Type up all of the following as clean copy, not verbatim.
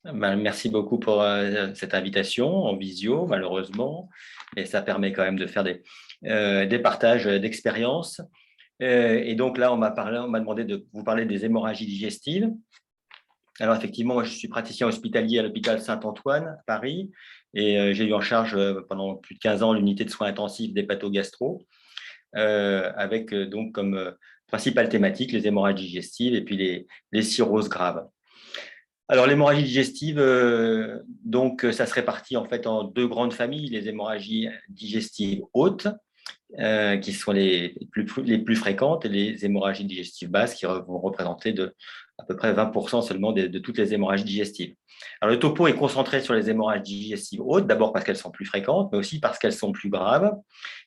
Ben, merci beaucoup pour cette invitation en visio, malheureusement, et ça permet quand même de faire des partages d'expériences. Et donc là, on m'a demandé de vous parler des hémorragies digestives. Alors effectivement, moi, je suis praticien hospitalier à l'hôpital Saint-Antoine, à Paris, et j'ai eu en charge pendant plus de 15 ans l'unité de soins intensifs d'hépatogastro, avec donc comme principale thématique les hémorragies digestives et puis les cirrhoses graves. Alors, l'hémorragie digestive, donc, ça se répartit en fait en deux grandes familles, les hémorragies digestives hautes, qui sont les plus fréquentes, et les hémorragies digestives basses, qui vont représenter à peu près 20% seulement de toutes les hémorragies digestives. Alors, le topo est concentré sur les hémorragies digestives hautes, d'abord parce qu'elles sont plus fréquentes, mais aussi parce qu'elles sont plus graves.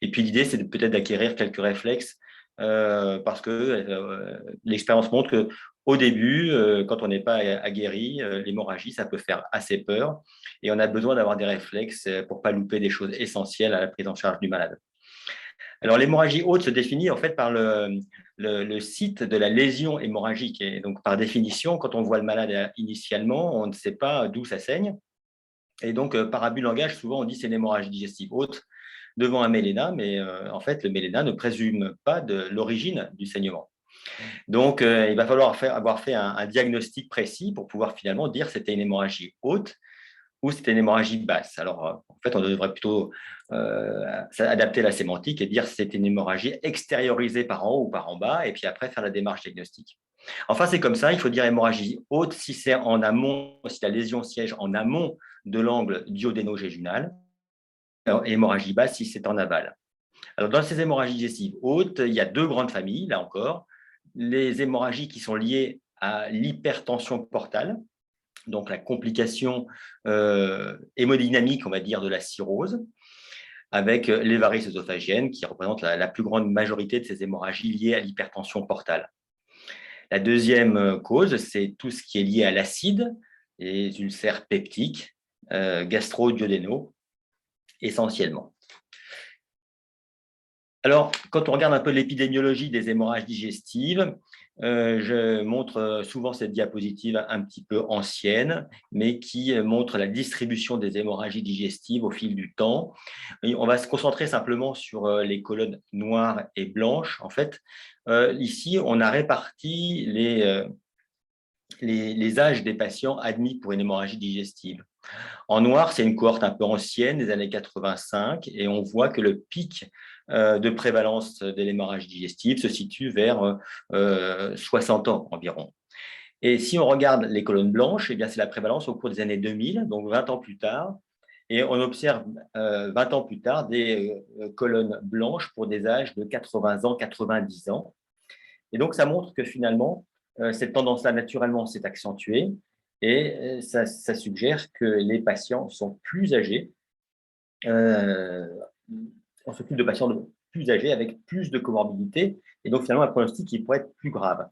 Et puis, l'idée, c'est peut-être d'acquérir quelques réflexes, parce que l'expérience montre que au début, quand on n'est pas aguerri, l'hémorragie, ça peut faire assez peur, et on a besoin d'avoir des réflexes pour ne pas louper des choses essentielles à la prise en charge du malade. Alors, l'hémorragie haute se définit en fait par le site de la lésion hémorragique. Et donc, par définition, quand on voit le malade initialement, on ne sait pas d'où ça saigne. Et donc, par abus de langage, souvent on dit c'est une hémorragie digestive haute devant un méléna, mais en fait, le méléna ne présume pas de l'origine du saignement. Donc, il va falloir avoir fait un diagnostic précis pour pouvoir finalement dire c'était une hémorragie haute ou c'était une hémorragie basse. Alors, en fait, on devrait plutôt adapter la sémantique et dire si c'était une hémorragie extériorisée par en haut ou par en bas, et puis après faire la démarche diagnostique. Enfin, c'est comme ça, il faut dire hémorragie haute si c'est en amont, si la lésion siège en amont de l'angle duodéno-jéjunal, et hémorragie basse si c'est en aval. Alors, dans ces hémorragies digestives hautes, il y a deux grandes familles, là encore. Les hémorragies qui sont liées à l'hypertension portale, donc la complication hémodynamique, on va dire, de la cirrhose, avec les varices œsophagiennes qui représentent la plus grande majorité de ces hémorragies liées à l'hypertension portale. La deuxième cause, c'est tout ce qui est lié à l'acide, les ulcères peptiques, gastro-duodénaux, essentiellement. Alors, quand on regarde un peu l'épidémiologie des hémorragies digestives, je montre souvent cette diapositive un petit peu ancienne, mais qui montre la distribution des hémorragies digestives au fil du temps. Et on va se concentrer simplement sur les colonnes noires et blanches. En fait, ici, on a réparti les âges des patients admis pour une hémorragie digestive. En noir, c'est une cohorte un peu ancienne des années 85, et on voit que le pic de prévalence de l'hémorragie digestive se situe vers 60 ans environ. Et si on regarde les colonnes blanches, eh bien, c'est la prévalence au cours des années 2000, donc 20 ans plus tard, et on observe 20 ans plus tard des colonnes blanches pour des âges de 80 ans, 90 ans. Et donc, ça montre que finalement, cette tendance-là, naturellement, s'est accentuée, et ça suggère que les patients sont plus âgés. On s'occupe de patients plus âgés avec plus de comorbidités, et donc finalement un pronostic qui pourrait être plus grave.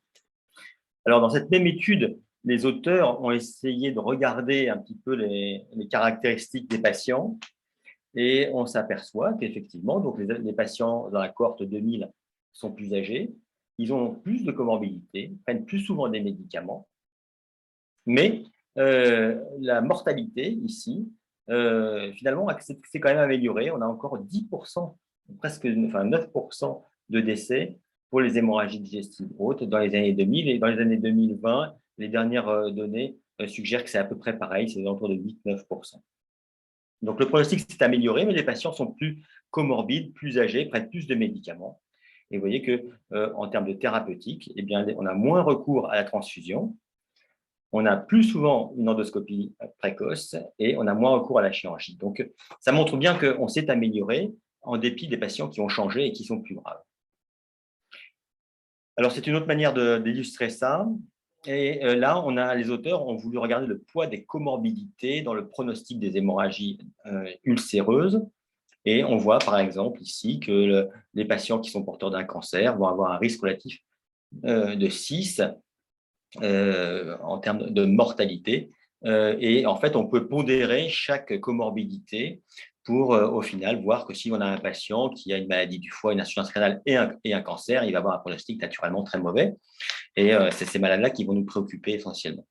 Alors, dans cette même étude, les auteurs ont essayé de regarder un petit peu les caractéristiques des patients, et on s'aperçoit qu'effectivement, donc les patients dans la cohorte 2000 sont plus âgés, ils ont plus de comorbidités, prennent plus souvent des médicaments, mais la mortalité ici, finalement, c'est quand même amélioré. On a encore 10%, presque enfin 9% de décès pour les hémorragies digestives hautes dans les années 2000, et dans les années 2020, les dernières données suggèrent que c'est à peu près pareil, c'est autour de 8-9%. Donc le pronostic s'est amélioré, mais les patients sont plus comorbides, plus âgés, prennent plus de médicaments. Et vous voyez que en termes de thérapeutique, eh bien, on a moins recours à la transfusion, on a plus souvent une endoscopie précoce, et on a moins recours à la chirurgie. Donc, ça montre bien qu'on s'est amélioré en dépit des patients qui ont changé et qui sont plus graves. Alors, c'est une autre manière d'illustrer ça. Et là, les auteurs ont voulu regarder le poids des comorbidités dans le pronostic des hémorragies ulcéreuses. Et on voit, par exemple, ici que les patients qui sont porteurs d'un cancer vont avoir un risque relatif de 6 en termes de mortalité. Et en fait, on peut pondérer chaque comorbidité pour, au final, voir que si on a un patient qui a une maladie du foie, une insuffisance rénale et un cancer, il va avoir un pronostic naturellement très mauvais. Et c'est ces malades-là qui vont nous préoccuper essentiellement.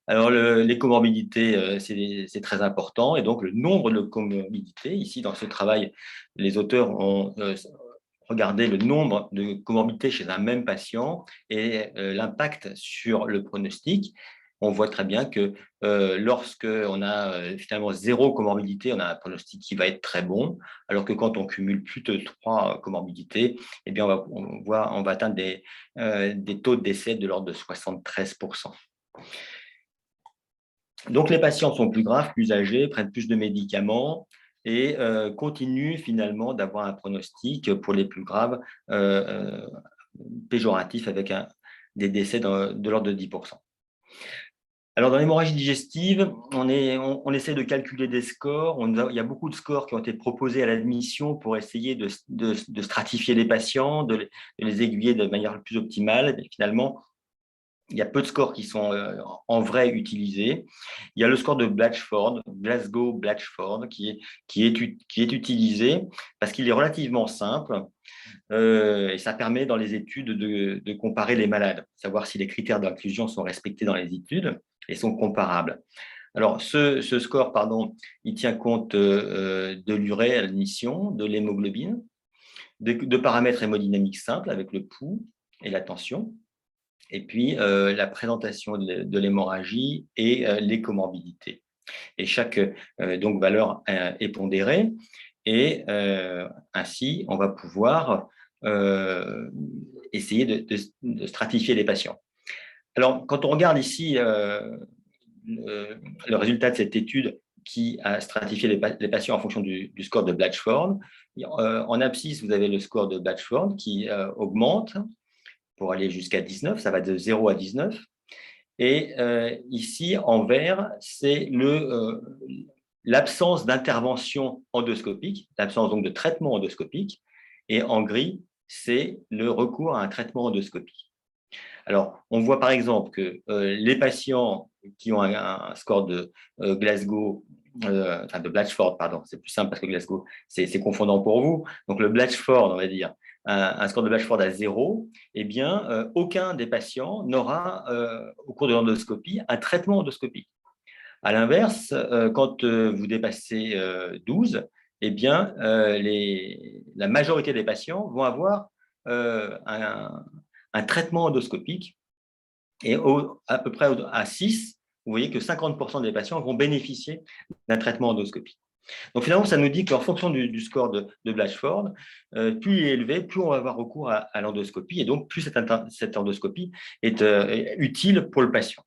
Alors, les comorbidités, c'est très important. Et donc, le nombre de comorbidités, ici, dans ce travail, les auteurs ont regardé le nombre de comorbidités chez un même patient et l'impact sur le pronostic. On voit très bien que lorsque on a finalement zéro comorbidité, on a un pronostic qui va être très bon, alors que quand on cumule plus de 3 comorbidités, eh bien on va atteindre des taux de décès de l'ordre de 73%. Donc, les patients sont plus graves, plus âgés, prennent plus de médicaments et continuent finalement d'avoir un pronostic pour les plus graves péjoratif avec des décès de l'ordre de 10%. Alors, dans l'hémorragie digestive, on essaie de calculer des scores. Il y a beaucoup de scores qui ont été proposés à l'admission pour essayer de stratifier les patients, de les aiguiller de manière plus optimale. Mais finalement, il y a peu de scores qui sont en vrai utilisés. Il y a le score de Blatchford, Glasgow-Blatchford, qui est utilisé parce qu'il est relativement simple et ça permet dans les études de comparer les malades, savoir si les critères d'inclusion sont respectés dans les études et sont comparables. Alors, ce score, il tient compte de l'urée à l'admission, de l'hémoglobine, de paramètres hémodynamiques simples avec le pouls et la tension, et puis la présentation de l'hémorragie et les comorbidités. Et chaque donc, valeur est pondérée, et ainsi, on va pouvoir essayer de stratifier les patients. Alors, quand on regarde ici le résultat de cette étude qui a stratifié les patients en fonction du score de Blatchford, en abscisse, vous avez le score de Blatchford qui augmente pour aller jusqu'à 19, ça va de 0 à 19. Et ici, en vert, c'est l'absence d'intervention endoscopique, l'absence donc de traitement endoscopique. Et en gris, c'est le recours à un traitement endoscopique. Alors, on voit par exemple que les patients qui ont un score de Glasgow, enfin de Blatchford, pardon, c'est plus simple parce que Glasgow, c'est confondant pour vous. Donc, le Blatchford, on va dire, un score de Blatchford à 0, eh bien, aucun des patients n'aura, au cours de l'endoscopie, un traitement endoscopique. À l'inverse, quand vous dépassez 12, eh bien, la majorité des patients vont avoir un traitement endoscopique. Et à peu près à 6, vous voyez que 50% des patients vont bénéficier d'un traitement endoscopique. Donc finalement, ça nous dit qu'en fonction du score de Blatchford, plus il est élevé, plus on va avoir recours à l'endoscopie, et donc plus cette endoscopie est utile pour le patient.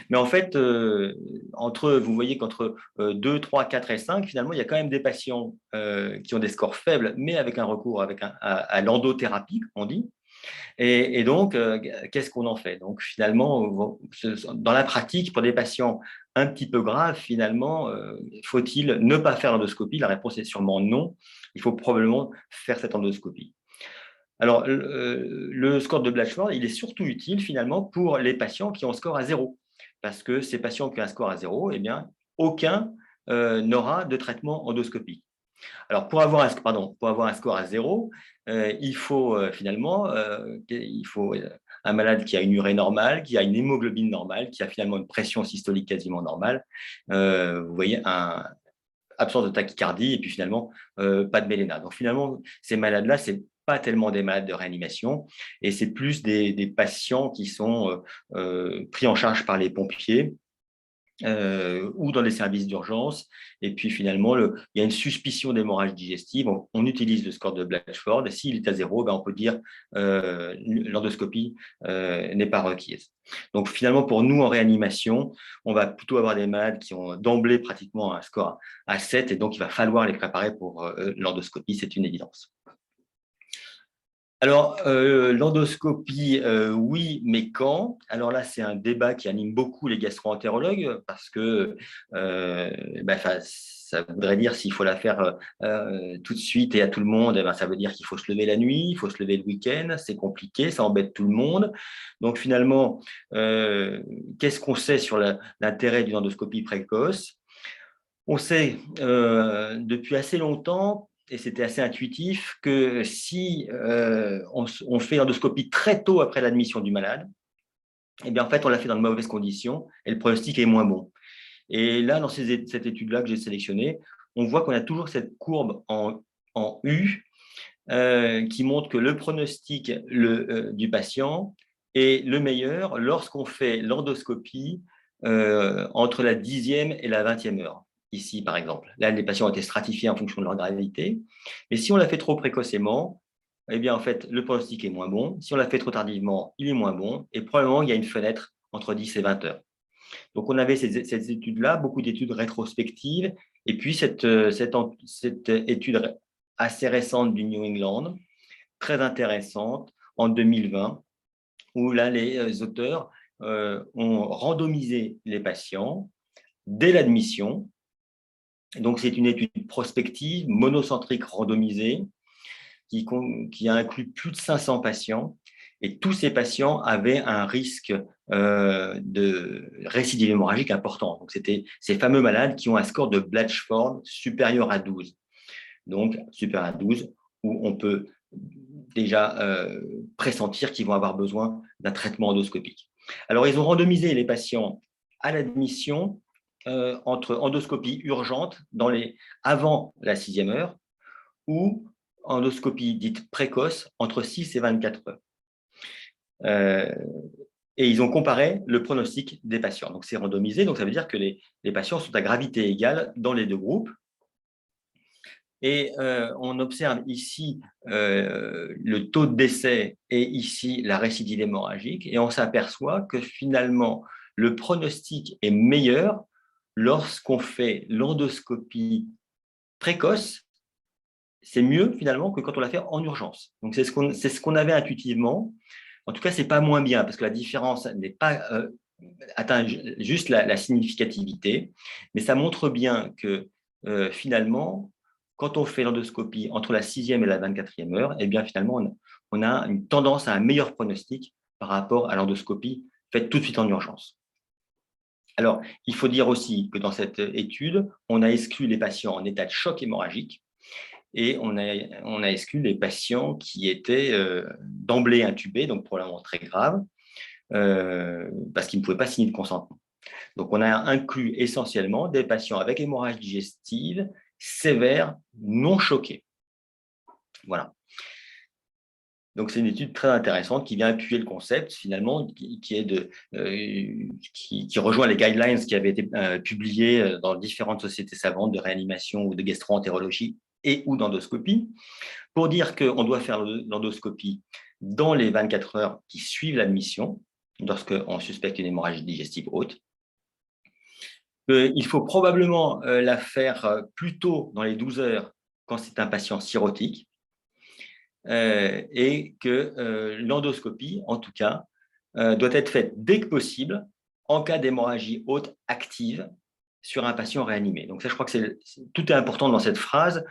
Mais en fait, vous voyez qu'entre 2, 3, 4 et 5, finalement, il y a quand même des patients qui ont des scores faibles, mais avec un recours à l'endothérapie, on dit. Et donc, qu'est-ce qu'on en fait? Donc, finalement, dans la pratique, pour des patients un petit peu graves, finalement, faut-il ne pas faire l'endoscopie? La réponse est sûrement non. Il faut probablement faire cette endoscopie. Alors, le score de Blatchford, il est surtout utile finalement pour les patients qui ont un score à 0. Parce que ces patients qui ont un score à 0, eh bien, aucun n'aura de traitement endoscopique. Alors, pour avoir un score à 0, il faut finalement un malade qui a une urée normale, qui a une hémoglobine normale, qui a finalement une pression systolique quasiment normale. Vous voyez, absence de tachycardie et puis finalement, pas de méléna. Donc finalement, ces malades-là, ce n'est pas tellement des malades de réanimation et c'est plus des patients qui sont pris en charge par les pompiers ou dans les services d'urgence. Et puis finalement, il y a une suspicion d'hémorragie digestive. On utilise le score de Blatchford. S'il est à 0, ben on peut dire l'endoscopie n'est pas requise. Donc finalement, pour nous en réanimation, on va plutôt avoir des malades qui ont d'emblée pratiquement un score à 7 et donc il va falloir les préparer pour l'endoscopie, c'est une évidence. Alors, l'endoscopie, oui, mais quand? Alors là, c'est un débat qui anime beaucoup les gastro-entérologues parce que ça voudrait dire s'il faut la faire tout de suite et à tout le monde, eh ben, ça veut dire qu'il faut se lever la nuit, il faut se lever le week-end, c'est compliqué, ça embête tout le monde. Donc finalement, qu'est-ce qu'on sait sur l'intérêt d'une endoscopie précoce? On sait depuis assez longtemps, et c'était assez intuitif, que si on fait l'endoscopie très tôt après l'admission du malade, eh bien, en fait, on l'a fait dans de mauvaises conditions et le pronostic est moins bon. Et là, dans cette étude-là que j'ai sélectionnée, on voit qu'on a toujours cette courbe en U qui montre que le pronostic du patient est le meilleur lorsqu'on fait l'endoscopie entre la 10e et la 20e heure. Ici, par exemple. Là, les patients ont été stratifiés en fonction de leur gravité. Mais si on l'a fait trop précocement, eh bien, en fait, le pronostic est moins bon. Si on l'a fait trop tardivement, il est moins bon. Et probablement, il y a une fenêtre entre 10 et 20 heures. Donc, on avait ces études-là, beaucoup d'études rétrospectives, et puis cette étude assez récente du New England, très intéressante, en 2020, où là, les auteurs ont randomisé les patients dès l'admission. Donc, c'est une étude prospective, monocentrique randomisée, qui a inclus plus de 500 patients. Et tous ces patients avaient un risque de récidive hémorragique important. Donc, c'était ces fameux malades qui ont un score de Blatchford supérieur à 12. Donc, supérieur à 12, où on peut déjà pressentir qu'ils vont avoir besoin d'un traitement endoscopique. Alors, ils ont randomisé les patients à l'admission entre endoscopie urgente avant la 6e heure ou endoscopie dite précoce entre 6 et 24 heures. Et ils ont comparé le pronostic des patients. Donc, c'est randomisé, donc ça veut dire que les patients sont à gravité égale dans les deux groupes. Et on observe ici le taux de décès et ici la récidive hémorragique. Et on s'aperçoit que finalement, le pronostic est meilleur lorsqu'on fait l'endoscopie précoce. C'est mieux finalement que quand on l'a fait en urgence. Donc, c'est ce qu'on avait intuitivement. En tout cas, ce n'est pas moins bien parce que la différence n'est pas atteint juste la significativité, mais ça montre bien que finalement, quand on fait l'endoscopie entre la 6e et la 24e heure, eh bien finalement, on a une tendance à un meilleur pronostic par rapport à l'endoscopie faite tout de suite en urgence. Alors, il faut dire aussi que dans cette étude, on a exclu les patients en état de choc hémorragique et on a exclu les patients qui étaient d'emblée intubés, donc probablement très graves, parce qu'ils ne pouvaient pas signer de consentement. Donc, on a inclus essentiellement des patients avec hémorragie digestive sévère, non choqués. Voilà. Donc, c'est une étude très intéressante qui vient appuyer le concept, finalement, qui rejoint les guidelines qui avaient été publiés dans différentes sociétés savantes de réanimation ou de gastro-entérologie et ou d'endoscopie, pour dire qu'on doit faire l'endoscopie dans les 24 heures qui suivent l'admission, lorsqu'on suspecte une hémorragie digestive haute. Il faut probablement la faire plus tôt dans les 12 heures quand c'est un patient cirrhotique et que l'endoscopie, en tout cas, doit être faite dès que possible en cas d'hémorragie haute active sur un patient réanimé. Donc ça, je crois que tout est important dans cette phrase.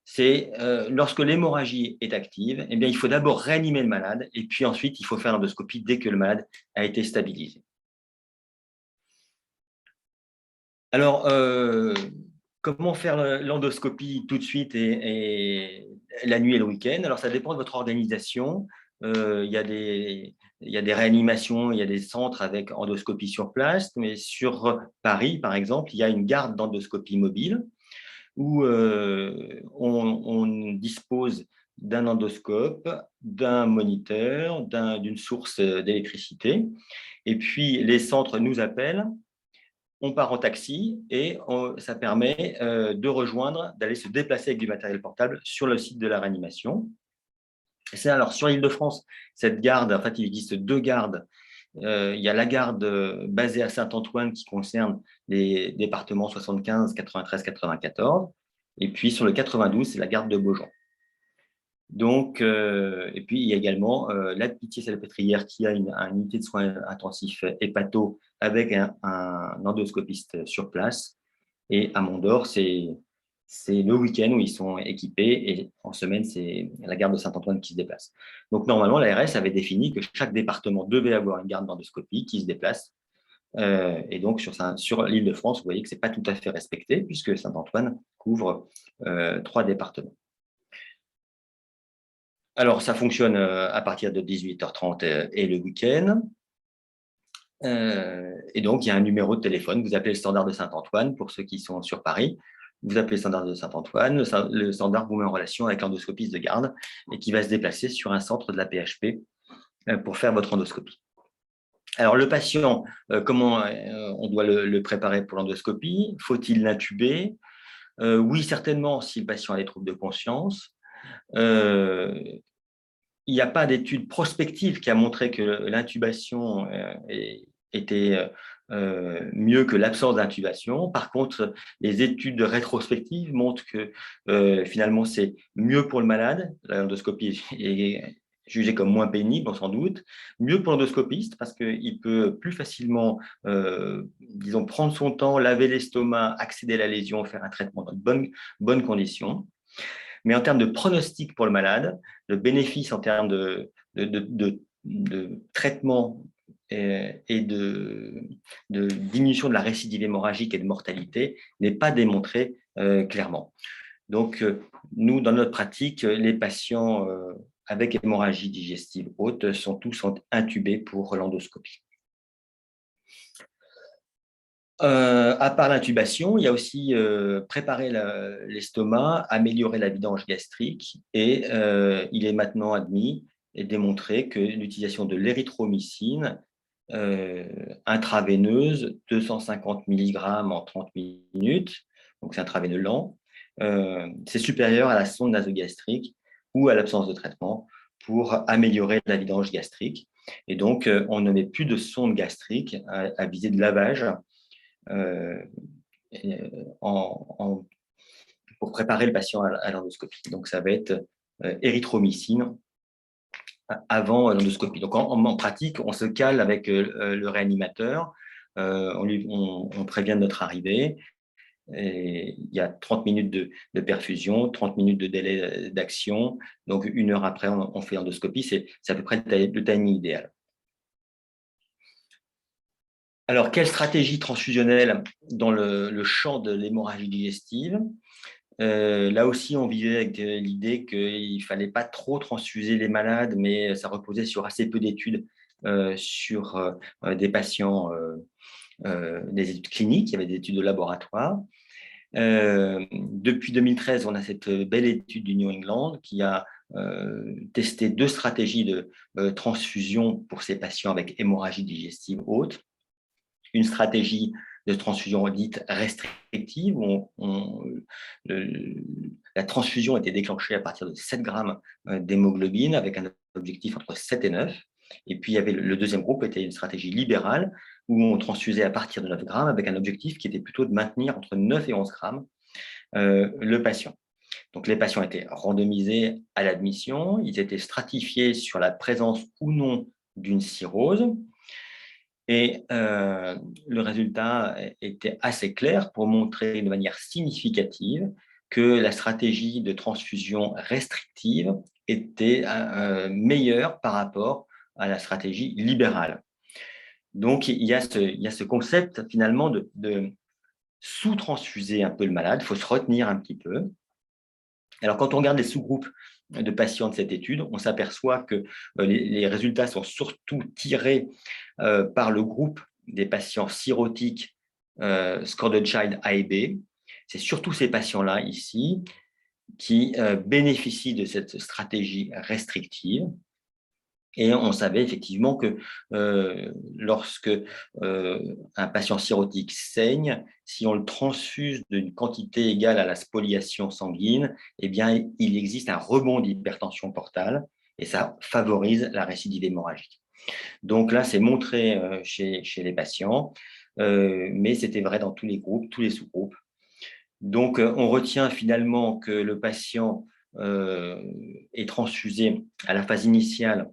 C'est lorsque l'hémorragie est active, eh bien, il faut d'abord réanimer le malade et puis ensuite, il faut faire l'endoscopie dès que le malade a été stabilisé. Alors, comment faire l'endoscopie tout de suite et la nuit et le week-end? Alors, ça dépend de votre organisation. Il y a des réanimations, il y a des centres avec endoscopie sur place, mais sur Paris, par exemple, il y a une garde d'endoscopie mobile où on dispose d'un endoscope, d'un moniteur, d'une source d'électricité. Et puis, les centres nous appellent, on part en taxi et ça permet d'aller se déplacer avec du matériel portable sur le site de la réanimation. C'est alors sur l'Île-de-France, cette garde, en fait, il existe deux gardes. Il y a la garde basée à Saint-Antoine qui concerne les départements 75, 93, 94. Et puis sur le 92, c'est la garde de Beaujon. Donc, et puis il y a également la Pitié-Salpêtrière qui a une unité de soins intensifs hépato avec un endoscopiste sur place. Et à Mont-d'Or, c'est le week-end où ils sont équipés et en semaine, c'est la garde de Saint-Antoine qui se déplace. Donc normalement, l'ARS avait défini que chaque département devait avoir une garde d'endoscopie qui se déplace. Et donc sur l'Île-de-France, vous voyez que ce n'est pas tout à fait respecté puisque Saint-Antoine couvre 3 départements. Alors, ça fonctionne à partir de 18h30 et le week-end. Et donc, il y a un numéro de téléphone. Vous appelez le standard de Saint-Antoine pour ceux qui sont sur Paris. Vous appelez le standard de Saint-Antoine. Le standard vous met en relation avec l'endoscopiste de garde et qui va se déplacer sur un centre de la PHP pour faire votre endoscopie. Alors, le patient, comment on doit le préparer pour l'endoscopie? Faut-il l'intuber? Oui, certainement, si le patient a des troubles de conscience. Il n'y a pas d'étude prospective qui a montré que l'intubation était mieux que l'absence d'intubation. Par contre, les études rétrospectives montrent que finalement, c'est mieux pour le malade. L'endoscopie est jugée comme moins pénible, on s'en doute. Mieux pour l'endoscopiste parce qu'il peut plus facilement, disons, prendre son temps, laver l'estomac, accéder à la lésion, faire un traitement dans de bonnes conditions. Mais en termes de pronostic pour le malade, le bénéfice en termes de traitement et de diminution de la récidive hémorragique et de mortalité n'est pas démontré clairement. Donc, nous, dans notre pratique, les patients avec hémorragie digestive haute sont tous intubés pour l'endoscopie. À part l'intubation, il y a aussi préparer l'estomac, améliorer la vidange gastrique et il est maintenant admis et démontré que l'utilisation de l'érythromycine intraveineuse, 250 mg en 30 minutes, donc c'est intraveineux lent, c'est supérieur à la sonde nasogastrique ou à l'absence de traitement pour améliorer la vidange gastrique. Et donc, on ne met plus de sonde gastrique à visée de lavage euh, pour préparer le patient à l'endoscopie. Donc, ça va être érythromycine avant l'endoscopie. Donc, en pratique, on se cale avec le réanimateur, on prévient de notre arrivée. Et il y a 30 minutes de perfusion, 30 minutes de délai d'action. Donc, 1 heure après, on fait l'endoscopie. C'est à peu près le timing idéal. Alors, quelle stratégie transfusionnelle dans le champ de l'hémorragie digestive? Là aussi, on vivait avec l'idée qu'il ne fallait pas trop transfuser les malades, mais ça reposait sur assez peu d'études sur des patients, des études cliniques, il y avait des études de laboratoire. Depuis 2013, on a cette belle étude du New England qui a testé 2 stratégies de transfusion pour ces patients avec hémorragie digestive haute. Une stratégie de transfusion dite restrictive, où la transfusion était déclenchée à partir de 7 grammes d'hémoglobine avec un objectif entre 7 et 9. Et puis, il y avait le deuxième groupe, était une stratégie libérale, où on transfusait à partir de 9 grammes avec un objectif qui était plutôt de maintenir entre 9 et 11 grammes le patient. Donc, les patients étaient randomisés à l'admission, ils étaient stratifiés sur la présence ou non d'une cirrhose. Et le résultat était assez clair pour montrer de manière significative que la stratégie de transfusion restrictive était meilleure par rapport à la stratégie libérale. Donc, il y a ce concept finalement de sous-transfuser un peu le malade, il faut se retenir un petit peu. Alors, quand on regarde les sous-groupes de patients de cette étude, on s'aperçoit que les résultats sont surtout tirés par le groupe des patients cirrhotiques Scorded Child A et B. C'est surtout ces patients-là ici qui bénéficient de cette stratégie restrictive. Et on savait effectivement que lorsque un patient cirrhotique saigne, si on le transfuse d'une quantité égale à la spoliation sanguine, eh bien, il existe un rebond d'hypertension portale et ça favorise la récidive hémorragique. Donc là, c'est montré chez les patients, mais c'était vrai dans tous les groupes, tous les sous-groupes. Donc, on retient finalement que le patient est transfusé à la phase initiale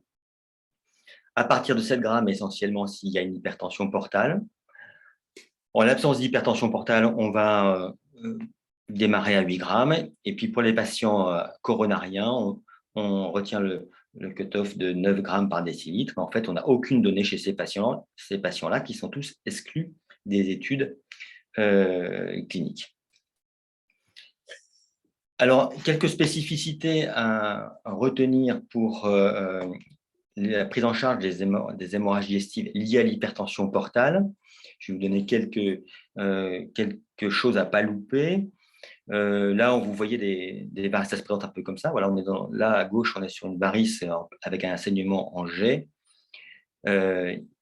à partir de 7 grammes, essentiellement s'il y a une hypertension portale. En l'absence d'hypertension portale, on va démarrer à 8 grammes. Et puis pour les patients coronariens, on retient le cut-off de 9 grammes par décilitre. Mais en fait, on n'a aucune donnée chez ces patients-là qui sont tous exclus des études cliniques. Alors, quelques spécificités à retenir pour la prise en charge des hémorragies digestives liées à l'hypertension portale. Je vais vous donner quelque chose à ne pas louper. Là, vous voyez des varices, ça se présente un peu comme ça. Voilà, là, à gauche, on est sur une varice avec un saignement en jet,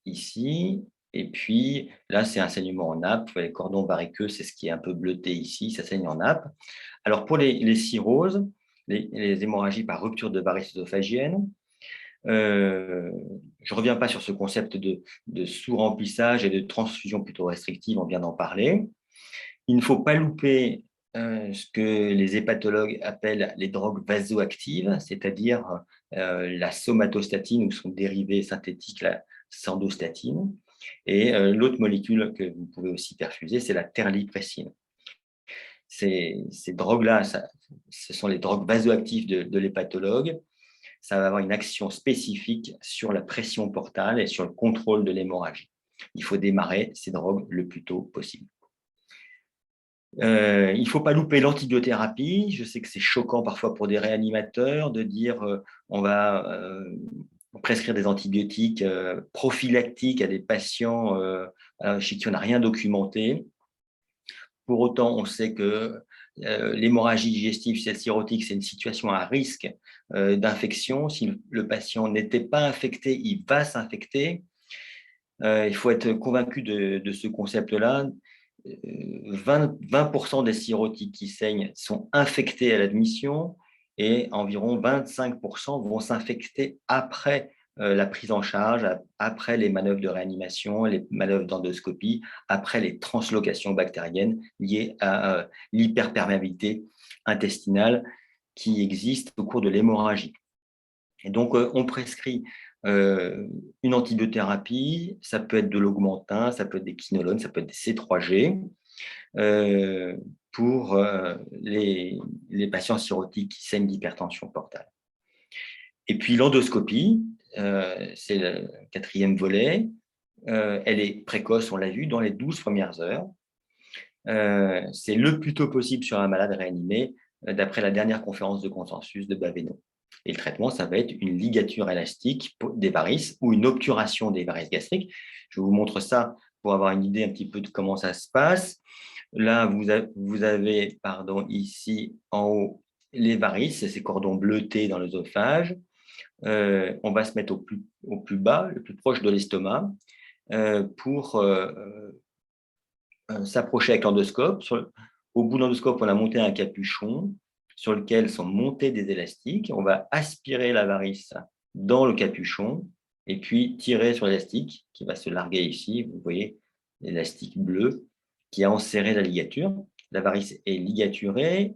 ici. Et puis, là, c'est un saignement en nappe. Les cordons variqueux, c'est ce qui est un peu bleuté ici, ça saigne en nappe. Alors, pour les cirrhoses, les hémorragies par rupture de varices œsophagiennes, je ne reviens pas sur ce concept de sous-remplissage et de transfusion plutôt restrictive, on vient d'en parler. Il ne faut pas louper ce que les hépatologues appellent les drogues vasoactives, c'est-à-dire la somatostatine ou son dérivé synthétique, la sandostatine. Et l'autre molécule que vous pouvez aussi perfuser, c'est la terlipressine. Ces drogues-là, ce sont les drogues vasoactives de l'hépatologue. Ça va avoir une action spécifique sur la pression portale et sur le contrôle de l'hémorragie. Il faut démarrer ces drogues le plus tôt possible. Il ne faut pas louper l'antibiothérapie. Je sais que c'est choquant parfois pour des réanimateurs de dire on va prescrire des antibiotiques prophylactiques à des patients chez qui on n'a rien documenté. Pour autant, on sait que l'hémorragie digestive chez cirrhotique, c'est une situation à risque d'infection. Si le patient n'était pas infecté, il va s'infecter. Il faut être convaincu de ce concept-là. 20% des cirrhotiques qui saignent sont infectés à l'admission et environ 25% vont s'infecter après la prise en charge, après les manœuvres de réanimation, les manœuvres d'endoscopie, après les translocations bactériennes liées à l'hyperperméabilité intestinale qui existe au cours de l'hémorragie. Et donc, on prescrit une antibiothérapie, ça peut être de l'augmentin, ça peut être des quinolones, ça peut être des C3G, pour les patients cirrhotiques qui saignent d'hypertension portale. Et puis l'endoscopie, c'est le quatrième volet. Elle est précoce, on l'a vu, dans les 12 premières heures. C'est le plus tôt possible sur un malade réanimé, d'après la dernière conférence de consensus de Baveno. Et le traitement, ça va être une ligature élastique des varices ou une obturation des varices gastriques. Je vous montre ça pour avoir une idée un petit peu de comment ça se passe. Là, vous avez ici en haut les varices, ces cordons bleutés dans l'œsophage. On va se mettre au plus bas, le plus proche de l'estomac, pour s'approcher avec l'endoscope. Au bout de l'endoscope, on a monté un capuchon sur lequel sont montés des élastiques. On va aspirer la varice dans le capuchon et puis tirer sur l'élastique qui va se larguer ici. Vous voyez l'élastique bleu qui a enserré la ligature. La varice est ligaturée.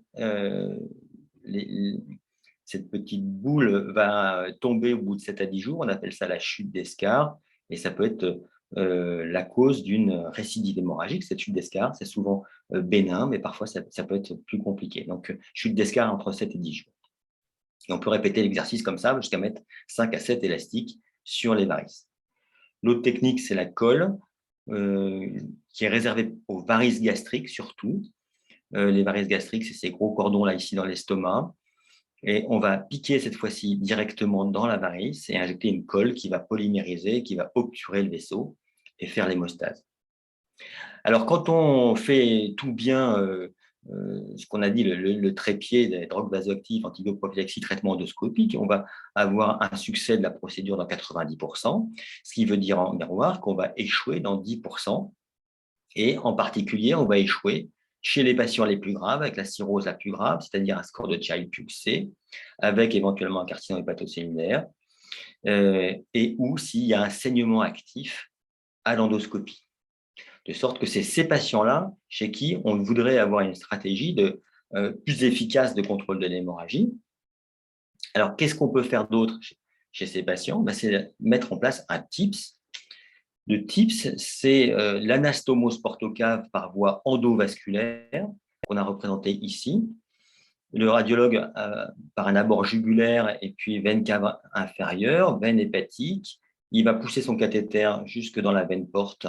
Cette petite boule va tomber au bout de 7 à 10 jours. On appelle ça la chute d'escar et ça peut être la cause d'une récidive hémorragique. Cette chute d'escar, c'est souvent bénin, mais parfois ça peut être plus compliqué. Donc, chute d'escar entre 7 et 10 jours. Et on peut répéter l'exercice comme ça jusqu'à mettre 5 à 7 élastiques sur les varices. L'autre technique, c'est la colle, qui est réservée aux varices gastriques surtout. Les varices gastriques, c'est ces gros cordons là ici dans l'estomac. Et on va piquer cette fois-ci directement dans la varice et injecter une colle qui va polymériser, qui va obturer le vaisseau et faire l'hémostase. Alors, quand on fait tout bien, ce qu'on a dit, le trépied des drogues vasoactives, antibioprophylaxie, traitement endoscopique, on va avoir un succès de la procédure dans 90%, ce qui veut dire en miroir qu'on va échouer dans 10%. Et en particulier, on va échouer chez les patients les plus graves, avec la cirrhose la plus grave, c'est-à-dire un score de Child-Pugh-C, avec éventuellement un carcinome hépatocellulaire, et ou s'il y a un saignement actif à l'endoscopie. De sorte que c'est ces patients-là chez qui on voudrait avoir une stratégie plus efficace de contrôle de l'hémorragie. Alors, qu'est-ce qu'on peut faire d'autre chez ces patients? C'est mettre en place un TIPS. Le TIPS, c'est l'anastomose portocave par voie endovasculaire qu'on a représenté ici. Le radiologue, par un abord jugulaire et puis veine cave inférieure, veine hépatique, il va pousser son cathéter jusque dans la veine porte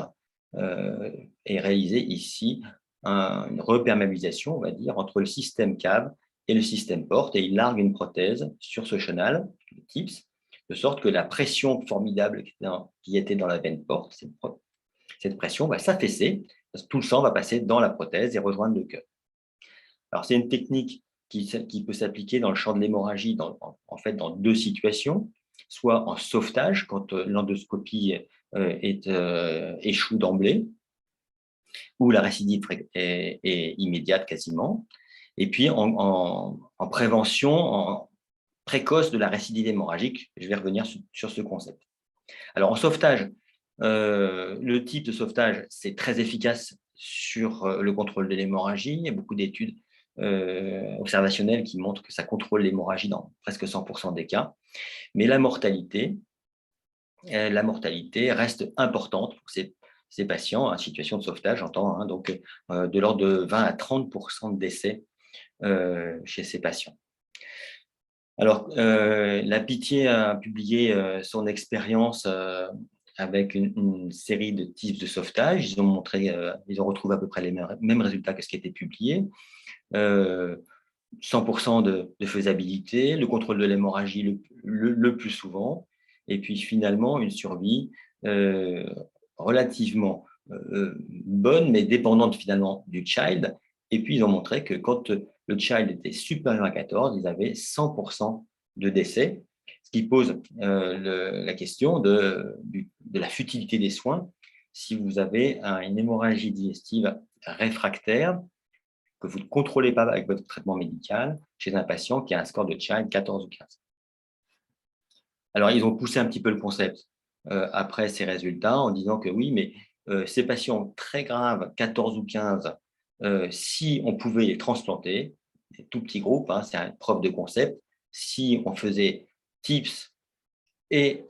et réaliser ici une reperméabilisation, on va dire, entre le système cave et le système porte, et il largue une prothèse sur ce chenal, le TIPS, de sorte que la pression formidable qui était dans la veine porte, cette pression va s'affaisser, parce que tout le sang va passer dans la prothèse et rejoindre le cœur. Alors, c'est une technique qui peut s'appliquer dans le champ de l'hémorragie, en fait, dans 2 situations, soit en sauvetage, quand l'endoscopie échoue d'emblée, où la récidive est immédiate quasiment, et puis en prévention précoce de la récidive hémorragique. Je vais revenir sur ce concept. Alors, en sauvetage, le type de sauvetage, c'est très efficace sur le contrôle de l'hémorragie. Il y a beaucoup d'études observationnelles qui montrent que ça contrôle l'hémorragie dans presque 100% des cas. Mais la mortalité reste importante pour ces patients en situation de sauvetage, j'entends, hein, donc de l'ordre de 20 à 30% de décès chez ces patients. Alors, la Pitié a publié son expérience avec une série de types de sauvetage. Ils ont retrouvé à peu près les mêmes résultats que ce qui était publié. 100% de faisabilité, le contrôle de l'hémorragie le plus souvent, et puis finalement une survie relativement bonne, mais dépendante finalement du child. Et puis ils ont montré que quand le child était supérieur à 14, ils avaient 100% de décès, ce qui pose la question de la futilité des soins si vous avez une hémorragie digestive réfractaire que vous ne contrôlez pas avec votre traitement médical chez un patient qui a un score de Child 14 ou 15. Alors, ils ont poussé un petit peu le concept après ces résultats en disant que oui, mais ces patients très graves, 14 ou 15, si on pouvait les transplanter, des tout petits groupes, hein, c'est une preuve de concept, si on faisait TIPS et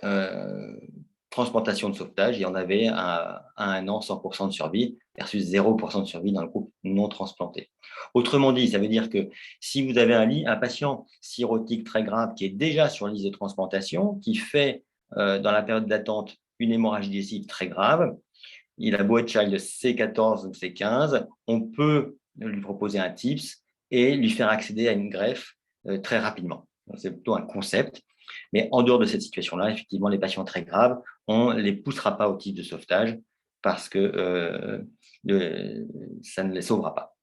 transplantation de sauvetage, il y en avait à 1 an 100% de survie versus 0% de survie dans le groupe non transplanté. Autrement dit, ça veut dire que si vous avez un patient cirrhotique très grave qui est déjà sur liste de transplantation, qui fait dans la période d'attente une hémorragie digestive très grave, il a beau être child C14 ou C15, on peut lui proposer un TIPS et lui faire accéder à une greffe très rapidement. C'est plutôt un concept. Mais en dehors de cette situation-là, effectivement, les patients très graves, on ne les poussera pas au type de sauvetage parce que ça ne les sauvera pas.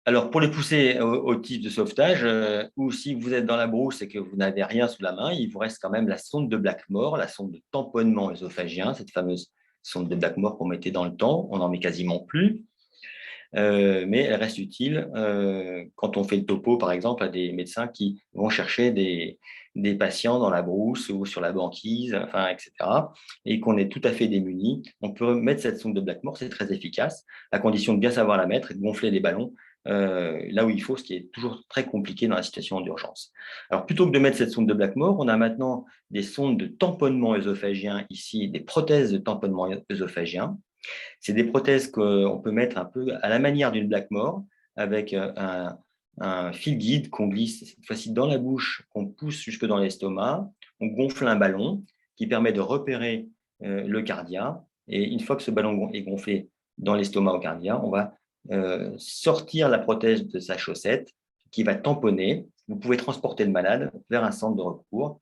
Alors, pour les pousser au type de sauvetage, ou si vous êtes dans la brousse et que vous n'avez rien sous la main, il vous reste quand même la sonde de Blackmore, la sonde de tamponnement œsophagien, cette fameuse sonde de Blackmore qu'on mettait dans le temps. On n'en met quasiment plus. Mais elle reste utile quand on fait le topo, par exemple, à des médecins qui vont chercher des patients dans la brousse ou sur la banquise, enfin, etc., et qu'on est tout à fait démunis. On peut mettre cette sonde de Blackmore, c'est très efficace, à condition de bien savoir la mettre et de gonfler les ballons là où il faut, ce qui est toujours très compliqué dans la situation d'urgence. Alors, plutôt que de mettre cette sonde de Blackmore, on a maintenant des sondes de tamponnement œsophagien ici, des prothèses de tamponnement œsophagien. C'est des prothèses qu'on peut mettre un peu à la manière d'une Blackmore, avec un fil guide qu'on glisse cette fois-ci dans la bouche, qu'on pousse jusque dans l'estomac. On gonfle un ballon qui permet de repérer le cardia. Et une fois que ce ballon est gonflé dans l'estomac au cardia, on va sortir la prothèse de sa chaussette qui va tamponner. Vous pouvez transporter le malade vers un centre de recours.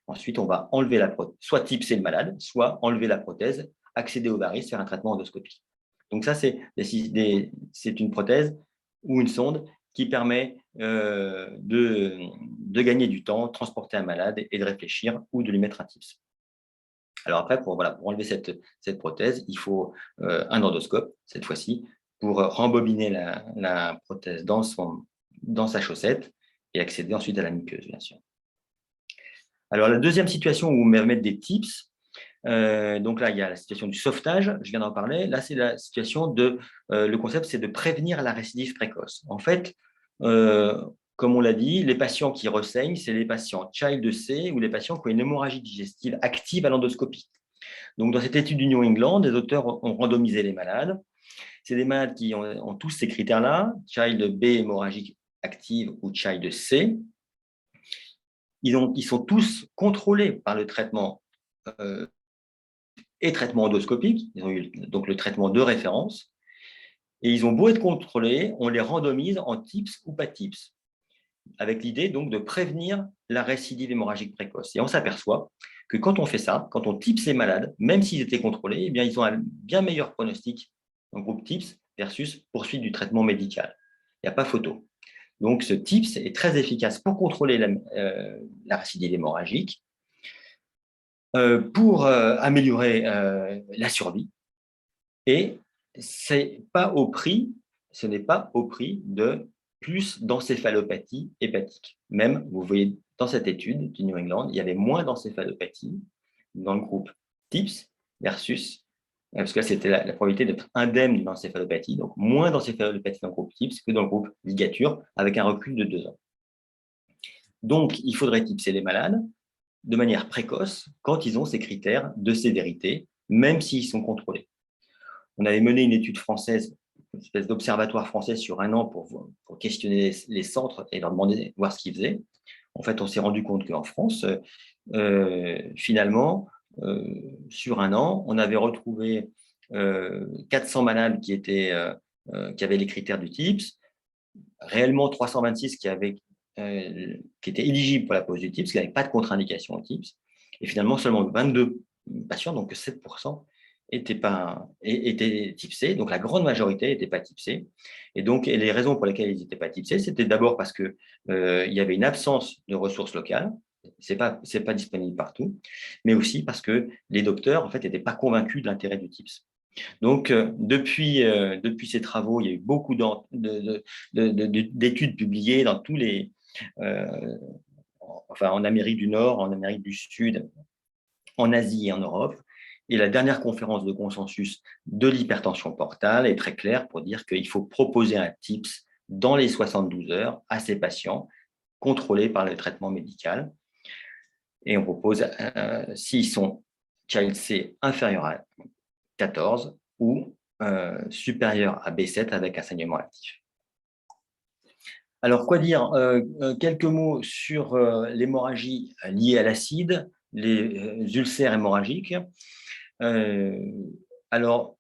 Ensuite, on va enlever la prothèse, soit tipser le malade, soit enlever la prothèse, accéder au varice, faire un traitement endoscopique. Donc ça, c'est une prothèse ou une sonde qui permet de gagner du temps, transporter un malade et de réfléchir ou de lui mettre un TIPS. Alors après, pour enlever cette prothèse, il faut un endoscope, cette fois-ci, pour rembobiner la prothèse dans sa chaussette et accéder ensuite à la muqueuse, bien sûr. Alors, la deuxième situation où on va mettre des tips, donc là, il y a la situation du sauvetage, je viens d'en parler. Là, c'est la situation le concept, c'est de prévenir la récidive précoce. En fait, comme on l'a dit, les patients qui ressaignent, c'est les patients Child C ou les patients qui ont une hémorragie digestive active à l'endoscopie. Donc, dans cette étude du New England, les auteurs ont randomisé les malades. C'est des malades qui ont tous ces critères-là, Child B hémorragique active ou Child C. Ils sont tous contrôlés par le traitement et traitement endoscopique. Ils ont eu donc le traitement de référence. Et ils ont beau être contrôlés, on les randomise en TIPS ou pas TIPS. avec l'idée donc de prévenir la récidive hémorragique précoce. Et on s'aperçoit que quand on fait ça, quand on TIPS les malades, même s'ils étaient contrôlés, eh bien, ils ont un bien meilleur pronostic en groupe TIPS versus poursuite du traitement médical. Il n'y a pas photo. Donc, ce TIPS est très efficace pour contrôler la récidive hémorragique, pour améliorer la survie. Et ce n'est pas au prix de plus d'encéphalopathie hépatique. Même, vous voyez, dans cette étude du New England, il y avait moins d'encéphalopathie dans le groupe TIPS versus, parce que là, c'était la probabilité d'être indemne d'une encéphalopathie, donc moins d'encéphalopathie dans le groupe TIPS que dans le groupe ligature, avec un recul de 2 ans. Donc, il faudrait tipser les malades de manière précoce quand ils ont ces critères de sévérité, même s'ils sont contrôlés. On avait mené une étude française, une espèce d'observatoire français sur 1 an pour questionner les centres et leur demander voir ce qu'ils faisaient. En fait, on s'est rendu compte qu'en France, finalement, sur 1 an, on avait retrouvé 400 malades qui avaient les critères du TIPS, réellement 326 qui étaient éligibles pour la pose du TIPS, qui n'avaient pas de contre-indication au TIPS, et finalement seulement 22 patients, donc 7%, étaient tipsés, donc la grande majorité n'était pas tipsée. Et les raisons pour lesquelles ils n'étaient pas tipsés, c'était d'abord parce qu'il y avait une absence de ressources locales, ce n'est pas disponible partout, mais aussi parce que les docteurs en fait n'étaient pas convaincus de l'intérêt du TIPS. Donc, depuis ces travaux, il y a eu beaucoup d'études publiées dans tous les, en Amérique du Nord, en Amérique du Sud, en Asie et en Europe. Et la dernière conférence de consensus de l'hypertension portale est très claire pour dire qu'il faut proposer un TIPS dans les 72 heures à ces patients contrôlés par le traitement médical. Et on propose, s'ils sont Child C inférieur à 14 ou supérieur à B7 avec un saignement actif. Alors, quoi dire? Quelques mots sur l'hémorragie liée à l'acide, les ulcères hémorragiques. Alors,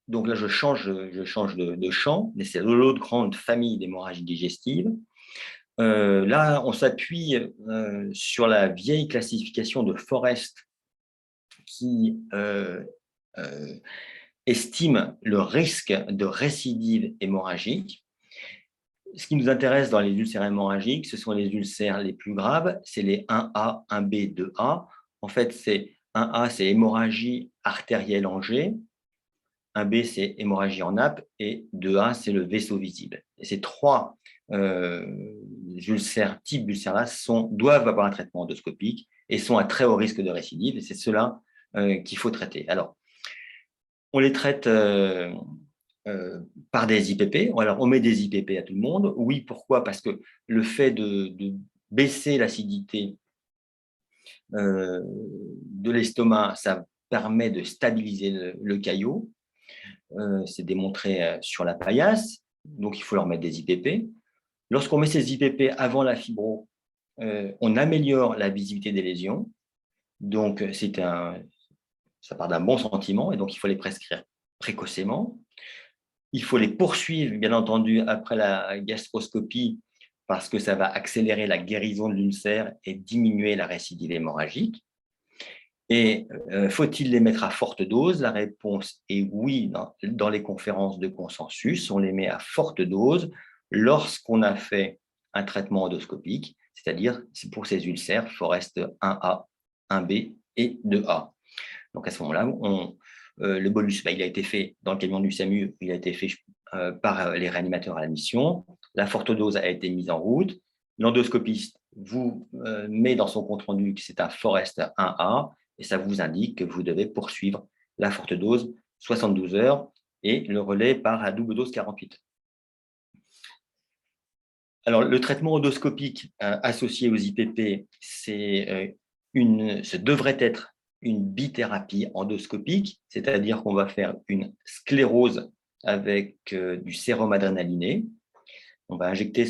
donc là, je change de champ, mais c'est l'autre grande famille d'hémorragies digestives. Là, on s'appuie sur la vieille classification de Forrest qui estime le risque de récidive hémorragique. Ce qui nous intéresse dans les ulcères hémorragiques, ce sont les ulcères les plus graves, c'est les 1A, 1B, 2A. En fait, 1A, c'est hémorragie artérielle en G, 1B, c'est hémorragie en nappe, et 2A, c'est le vaisseau visible. Et ces trois types d'ulcères-là doivent avoir un traitement endoscopique et sont à très haut risque de récidive, et c'est cela qu'il faut traiter. Alors, on les traite par des IPP. Alors, on met des IPP à tout le monde. Oui, pourquoi? Parce que le fait de baisser l'acidité de l'estomac, ça permet de stabiliser le caillot. C'est démontré sur la paillasse. Donc, il faut leur mettre des IPP. Lorsqu'on met ces IPP avant la fibro, on améliore la visibilité des lésions. Donc, ça part d'un bon sentiment et donc il faut les prescrire précocement. Il faut les poursuivre, bien entendu, après la gastroscopie parce que ça va accélérer la guérison de l'ulcère et diminuer la récidive hémorragique. Et faut-il les mettre à forte dose? La réponse est oui. Dans les conférences de consensus, on les met à forte dose lorsqu'on a fait un traitement endoscopique, c'est-à-dire pour ces ulcères Forrest 1A, 1B et 2A. Donc à ce moment-là, le bolus, il a été fait dans le camion du SAMU, il a été fait par les réanimateurs à la mission. La forte dose a été mise en route. L'endoscopiste vous met dans son compte-rendu que c'est un Forrest 1A et ça vous indique que vous devez poursuivre la forte dose 72 heures et le relais par la double dose 48. Alors, le traitement endoscopique associé aux IPP, ce devrait être une bithérapie endoscopique, c'est-à-dire qu'on va faire une sclérose avec du sérum adrénaliné. On va injecter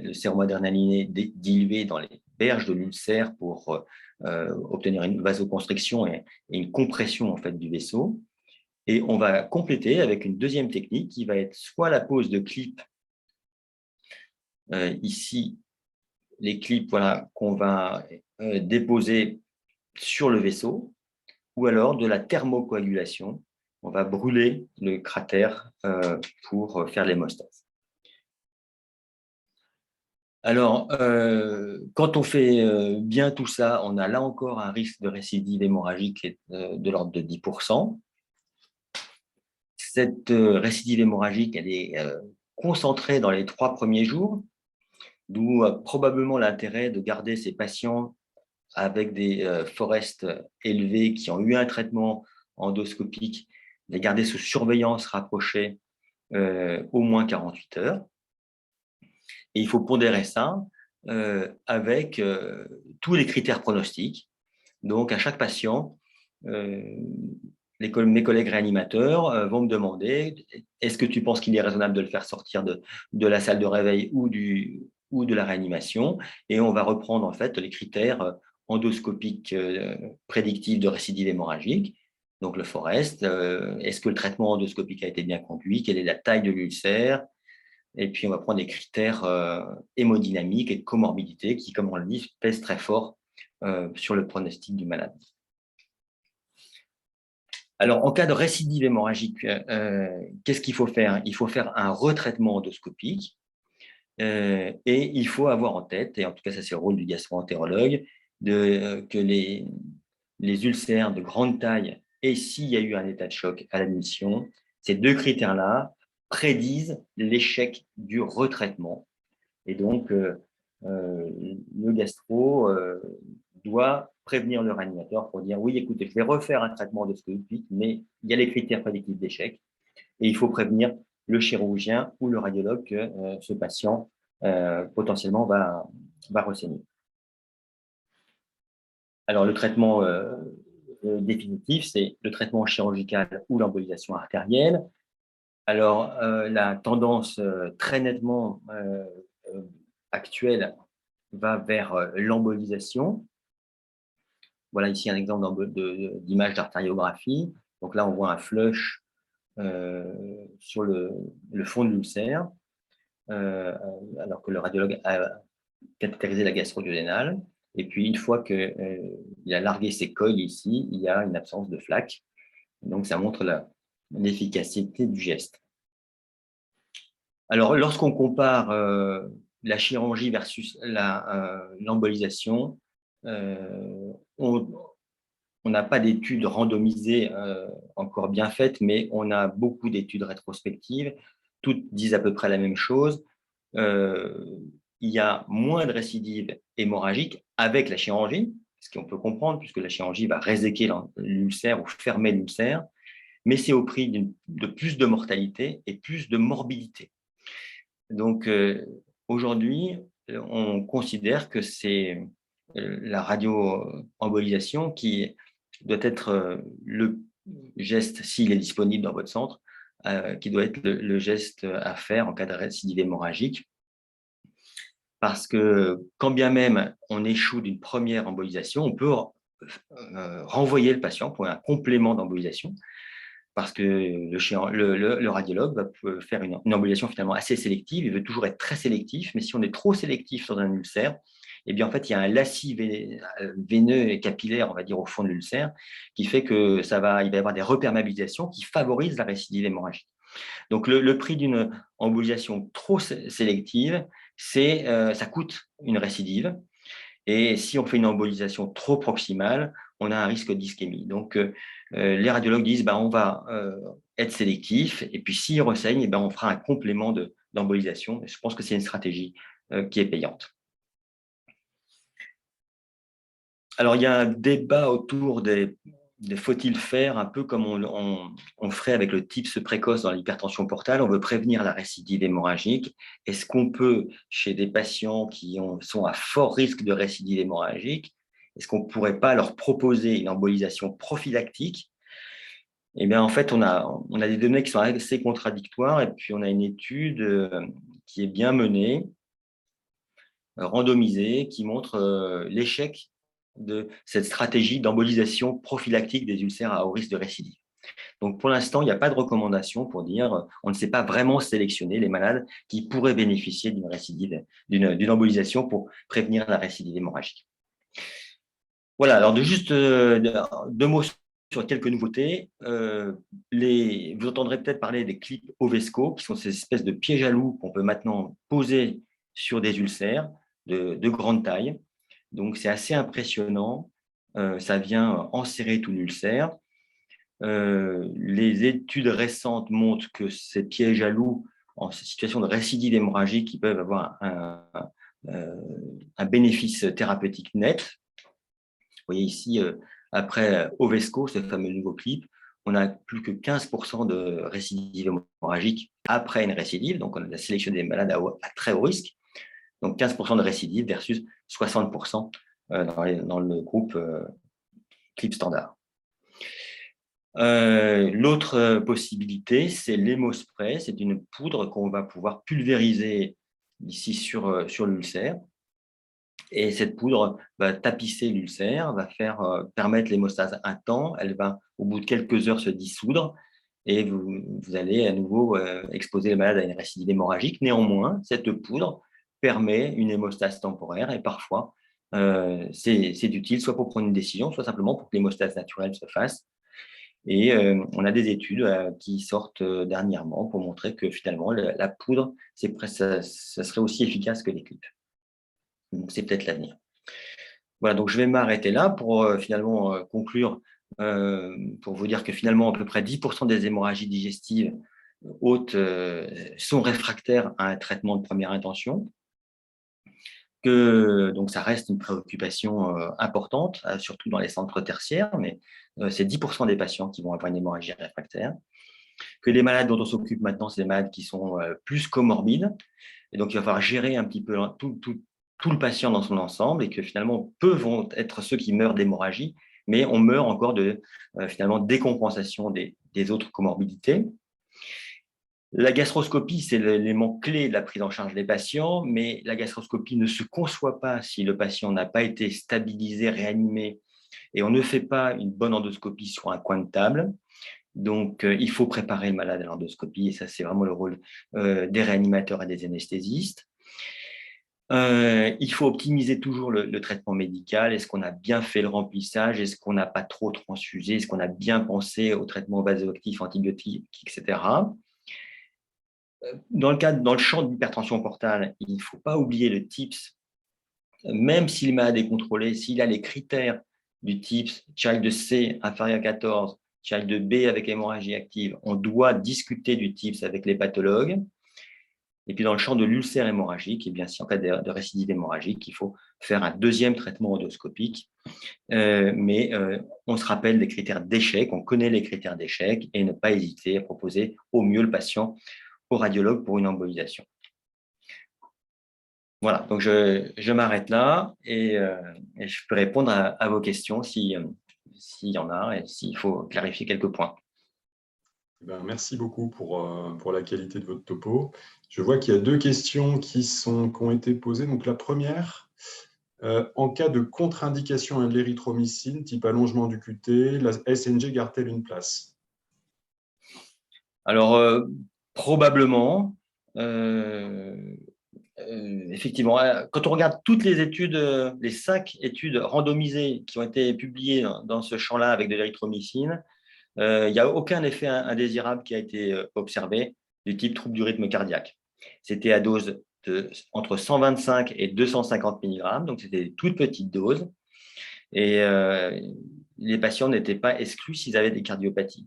le sérum adrénaliné dilué dans les berges de l'ulcère pour obtenir une vasoconstriction et une compression en fait, du vaisseau. Et on va compléter avec une deuxième technique qui va être soit la pose de clip ici les clips qu'on va déposer sur le vaisseau, ou alors de la thermocoagulation. On va brûler le cratère pour faire l'hémostase. Alors, quand on fait bien tout ça, on a là encore un risque de récidive hémorragique de l'ordre de 10%. Cette récidive hémorragique, elle est concentrée dans les 3 premiers jours, d'où probablement l'intérêt de garder ces patients avec des forests élevés qui ont eu un traitement endoscopique, les garder sous surveillance rapprochée au moins 48 heures. Et il faut pondérer ça avec tous les critères pronostiques. Donc, à chaque patient, mes collègues réanimateurs vont me demander, est-ce que tu penses qu'il est raisonnable de le faire sortir de la salle de réveil ou de la réanimation? Et on va reprendre en fait les critères endoscopiques prédictifs de récidive hémorragique. Donc, le FOREST, est-ce que le traitement endoscopique a été bien conduit? Quelle est la taille de l'ulcère? Et puis, on va prendre des critères hémodynamiques et de comorbidité qui, comme on le dit, pèsent très fort sur le pronostic du malade. Alors, en cas de récidive hémorragique, qu'est-ce qu'il faut faire? Il faut faire un retraitement endoscopique et il faut avoir en tête, et en tout cas, ça c'est le rôle du gastro-entérologue, que les ulcères de grande taille et s'il y a eu un état de choc à l'admission, ces 2 critères-là prédisent l'échec du retraitement. Et donc, le gastro doit prévenir le réanimateur pour dire oui, écoutez, je vais refaire un traitement endoscopique, mais il y a les critères prédictifs d'échec et il faut prévenir le chirurgien ou le radiologue que ce patient potentiellement va re-saigner. Alors, le traitement définitif, c'est le traitement chirurgical ou l'embolisation artérielle. Alors, la tendance très nettement actuelle va vers l'embolisation. Voilà ici un exemple d'image d'artériographie. Donc là, on voit un flush sur le fond de l'ulcère, alors que le radiologue a cathétérisé la gastro-duodénale. Et puis, une fois qu'il a largué ses coils ici, il y a une absence de flaque. Donc, ça montre l'efficacité du geste. Alors, lorsqu'on compare la chirurgie versus l'embolisation, on n'a pas d'études randomisées encore bien faites, mais on a beaucoup d'études rétrospectives. Toutes disent à peu près la même chose. Il y a moins de récidives hémorragiques avec la chirurgie, ce qu'on peut comprendre, puisque la chirurgie va réséquer l'ulcère ou fermer l'ulcère, mais c'est au prix de plus de mortalité et plus de morbidité. Donc, aujourd'hui, on considère que c'est la radioembolisation qui doit être le geste, s'il est disponible dans votre centre, qui doit être le geste à faire en cas de récidive hémorragique. Parce que quand bien même on échoue d'une première embolisation, on peut renvoyer le patient pour un complément d'embolisation parce que le radiologue va faire une embolisation finalement assez sélective. Il veut toujours être très sélectif, mais si on est trop sélectif sur un ulcère, eh bien, en fait, il y a un lacis veineux et capillaire, on va dire, au fond de l'ulcère, qui fait que il va y avoir des reperméabilisations qui favorisent la récidive hémorragique. Donc, le prix d'une embolisation trop sélective, ça coûte une récidive. Et si on fait une embolisation trop proximale, on a un risque d'ischémie. Donc, les radiologues disent on va être sélectif, et puis s'il ressaigne, on fera un complément d'embolisation. Je pense que c'est une stratégie qui est payante. Alors, il y a un débat autour des faut-il faire un peu comme on ferait avec le TIPS précoce dans l'hypertension portale. On veut prévenir la récidive hémorragique. Est-ce qu'on peut, chez des patients qui sont à fort risque de récidive hémorragique, est-ce qu'on ne pourrait pas leur proposer une embolisation prophylactique? Eh bien, en fait, on a des données qui sont assez contradictoires et puis on a une étude qui est bien menée, randomisée, qui montre l'échec de cette stratégie d'embolisation prophylactique des ulcères à haut risque de récidive. Donc, pour l'instant, il n'y a pas de recommandation pour dire on ne sait pas vraiment sélectionner les malades qui pourraient bénéficier d'une récidive, d'une embolisation pour prévenir la récidive hémorragique. Voilà, alors juste deux mots sur quelques nouveautés. Vous entendrez peut-être parler des clips Ovesco, qui sont ces espèces de pièges à loup qu'on peut maintenant poser sur des ulcères de grande taille. Donc, c'est assez impressionnant. Ça vient enserrer tout l'ulcère. Les études récentes montrent que ces pièges à loup en situation de récidive hémorragique, qui peuvent avoir un bénéfice thérapeutique net. Vous voyez ici, après Ovesco, ce fameux nouveau clip, on a plus que 15% de récidive hémorragique après une récidive. Donc, on a sélectionné des malades à très haut risque. Donc, 15% de récidive versus 60% dans le groupe clip standard. L'autre possibilité, c'est l'hémospray. C'est une poudre qu'on va pouvoir pulvériser ici sur l'ulcère. Et cette poudre va tapisser l'ulcère, va permettre l'hémostase un temps. Elle va, au bout de quelques heures, se dissoudre et vous allez à nouveau exposer le malade à une récidive hémorragique. Néanmoins, cette poudre permet une hémostase temporaire et parfois, c'est utile soit pour prendre une décision, soit simplement pour que l'hémostase naturelle se fasse. Et on a des études qui sortent dernièrement pour montrer que finalement, la poudre, ça serait aussi efficace que les clips. Donc, c'est peut-être l'avenir. Voilà, donc je vais m'arrêter là pour finalement conclure, pour vous dire que finalement, à peu près 10% des hémorragies digestives hautes sont réfractaires à un traitement de première intention. Donc, ça reste une préoccupation importante, surtout dans les centres tertiaires, mais c'est 10% des patients qui vont avoir une hémorragie réfractaire. Que les malades dont on s'occupe maintenant, c'est des malades qui sont plus comorbides. Et donc, il va falloir gérer un petit peu tout le patient dans son ensemble et que finalement, peu vont être ceux qui meurent d'hémorragie, mais on meurt encore de finalement décompensation des autres comorbidités. La gastroscopie, c'est l'élément clé de la prise en charge des patients, mais la gastroscopie ne se conçoit pas si le patient n'a pas été stabilisé, réanimé, et on ne fait pas une bonne endoscopie sur un coin de table. Donc, il faut préparer le malade à l'endoscopie, et ça, c'est vraiment le rôle des réanimateurs et des anesthésistes. Il faut optimiser toujours le traitement médical. Est-ce qu'on a bien fait le remplissage? Est-ce qu'on n'a pas trop transfusé? Est-ce qu'on a bien pensé au traitement vasoactif, antibiotique, etc. Dans le champ de l'hypertension portale, il ne faut pas oublier le TIPS. Même si le malade est contrôlé, s'il a les critères du TIPS, child de C inférieur à 14, child de B avec hémorragie active, on doit discuter du TIPS avec les pathologues. Et puis, dans le champ de l'ulcère hémorragique, eh bien, si en cas de récidive hémorragique, il faut faire un deuxième traitement endoscopique. Mais on se rappelle des critères d'échec, on connaît les critères d'échec et ne pas hésiter à proposer au mieux le patient au radiologue pour une embolisation. Voilà, donc je m'arrête là et je peux répondre à vos questions s'il y en a et s'il faut clarifier quelques points. Merci beaucoup pour la qualité de votre topo. Je vois qu'il y a deux questions qui ont été posées. Donc, la première, en cas de contre-indication à l'érythromycine, type allongement du QT, la SNG garde-t-elle une place? Alors, probablement, effectivement, quand on regarde toutes les études, les 5 études randomisées qui ont été publiées dans ce champ-là avec de l'érythromycine, il n'y a aucun effet indésirable qui a été observé du type trouble du rythme cardiaque. C'était à dose entre 125 et 250 mg, donc c'était des toutes petites doses. Et les patients n'étaient pas exclus s'ils avaient des cardiopathies.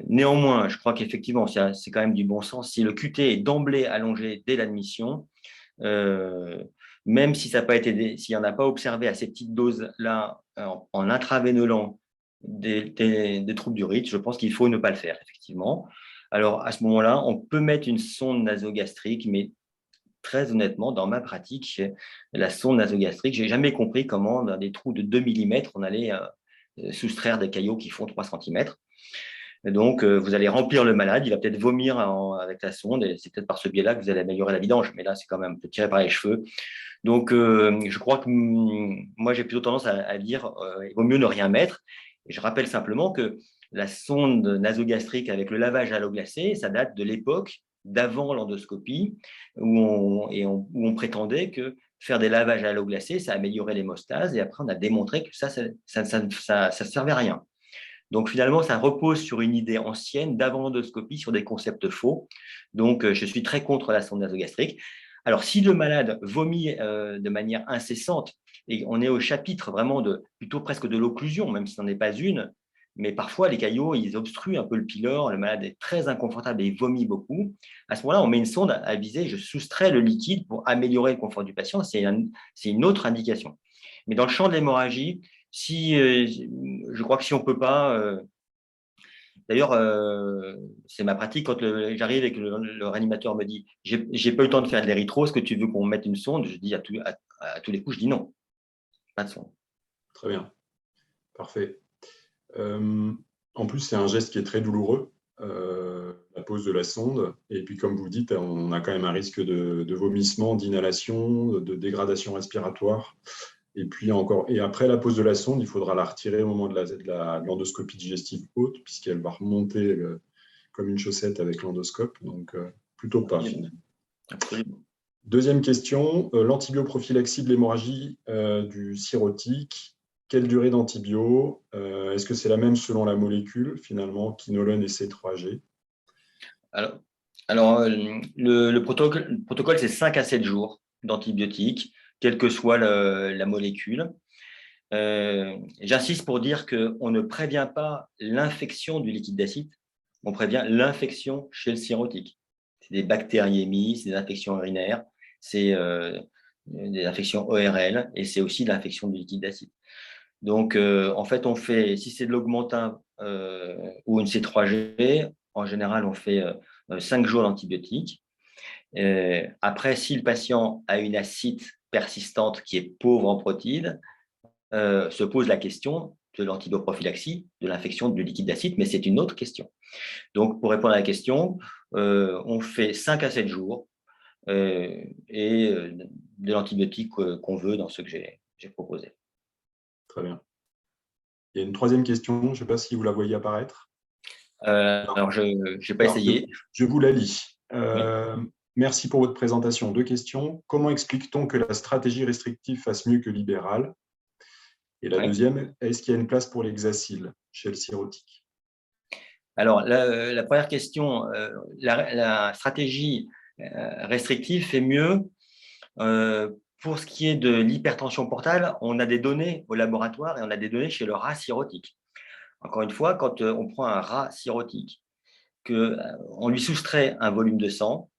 Néanmoins, je crois qu'effectivement, c'est quand même du bon sens. Si le QT est d'emblée allongé dès l'admission, même si ça n'a pas été, s'il n'y en a pas observé à ces petites doses-là en intraveinelant des troubles du rythme, je pense qu'il faut ne pas le faire, effectivement. Alors, à ce moment-là, on peut mettre une sonde nasogastrique, mais très honnêtement, dans ma pratique, la sonde nasogastrique, je n'ai jamais compris comment, dans des trous de 2 mm, on allait soustraire des caillots qui font 3 cm. Donc, vous allez remplir le malade, il va peut-être vomir avec la sonde, et c'est peut-être par ce biais-là que vous allez améliorer la vidange, mais là, c'est quand même un peu tiré par les cheveux. Donc, je crois que moi, j'ai plutôt tendance à dire il vaut mieux ne rien mettre. Et je rappelle simplement que la sonde nasogastrique avec le lavage à l'eau glacée, ça date de l'époque d'avant l'endoscopie, où on prétendait que faire des lavages à l'eau glacée, ça améliorait l'hémostase. Et après, on a démontré que ça servait à rien. Donc, finalement, ça repose sur une idée ancienne d'avant l'endoscopie, sur des concepts faux. Donc, je suis très contre la sonde nasogastrique. Alors, si le malade vomit de manière incessante, et on est au chapitre vraiment plutôt presque de l'occlusion, même si ce n'en est pas une, mais parfois les caillots, ils obstruent un peu le pylore, le malade est très inconfortable et il vomit beaucoup. À ce moment-là, on met une sonde à viser, je soustrais le liquide pour améliorer le confort du patient, c'est une autre indication. Mais dans le champ de l'hémorragie, je crois que si on ne peut pas… D'ailleurs, c'est ma pratique quand j'arrive et que le réanimateur me dit « j'ai pas eu le temps de faire de l'érythro, est-ce que tu veux qu'on mette une sonde ?» Je dis à tous les coups, je dis non, pas de sonde. Très bien, parfait. En plus, c'est un geste qui est très douloureux, la pose de la sonde. Et puis, comme vous dites, on a quand même un risque de vomissement, d'inhalation, de dégradation respiratoire. Et puis et après la pose de la sonde, il faudra la retirer au moment de l'endoscopie digestive haute, puisqu'elle va remonter comme une chaussette avec l'endoscope. Donc, plutôt pas, finalement. Absolument. Deuxième question, l'antibioprophylaxie de l'hémorragie du cirrhotique. Quelle durée d'antibio? Est-ce que c'est la même selon la molécule, finalement, quinolone et C3G? Alors le protocole, c'est 5 à 7 jours d'antibiotiques, quelle que soit la molécule. J'insiste pour dire qu'on ne prévient pas l'infection du liquide d'acide, on prévient l'infection chez le cirrhotique. C'est des bactériémies, c'est des infections urinaires, c'est des infections ORL et c'est aussi de l'infection du liquide d'acide. Donc, en fait, si c'est de l'augmentin ou une C3G, en général, on fait 5 jours d'antibiotiques. Après, si le patient a une acide persistante qui est pauvre en protides, se pose la question de l'antibioprophylaxie, de l'infection du liquide d'acide, mais c'est une autre question. Donc, pour répondre à la question, on fait 5 à 7 jours et de l'antibiotique qu'on veut dans ce que j'ai proposé. Très bien. Il y a une troisième question, je ne sais pas si vous la voyez apparaître. Alors, je n'ai pas essayé. Je vous la lis. Merci pour votre présentation. 2 questions. Comment explique-t-on que la stratégie restrictive fasse mieux que libérale? Et la deuxième, est-ce qu'il y a une place pour l'hexacil chez le cirrhotique? Alors, la première question, la stratégie restrictive fait mieux. Pour ce qui est de l'hypertension portale, on a des données au laboratoire et on a des données chez le rat cirrhotique. Encore une fois, quand on prend un rat cirrhotique, qu'on lui soustrait un volume de sang,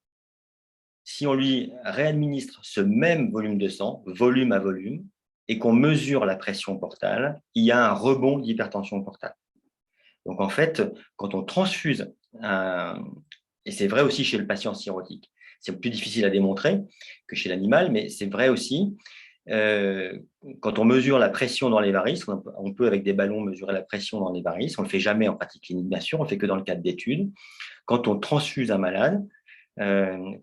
si on lui réadministre ce même volume de sang, volume à volume, et qu'on mesure la pression portale, il y a un rebond d'hypertension portale. Donc, en fait, quand on transfuse, et c'est vrai aussi chez le patient cirrhotique, c'est plus difficile à démontrer que chez l'animal, mais c'est vrai aussi, quand on mesure la pression dans les varices, on peut avec des ballons mesurer la pression dans les varices, on ne le fait jamais en pratique clinique, bien sûr, on ne le fait que dans le cadre d'études. Quand on transfuse un malade, on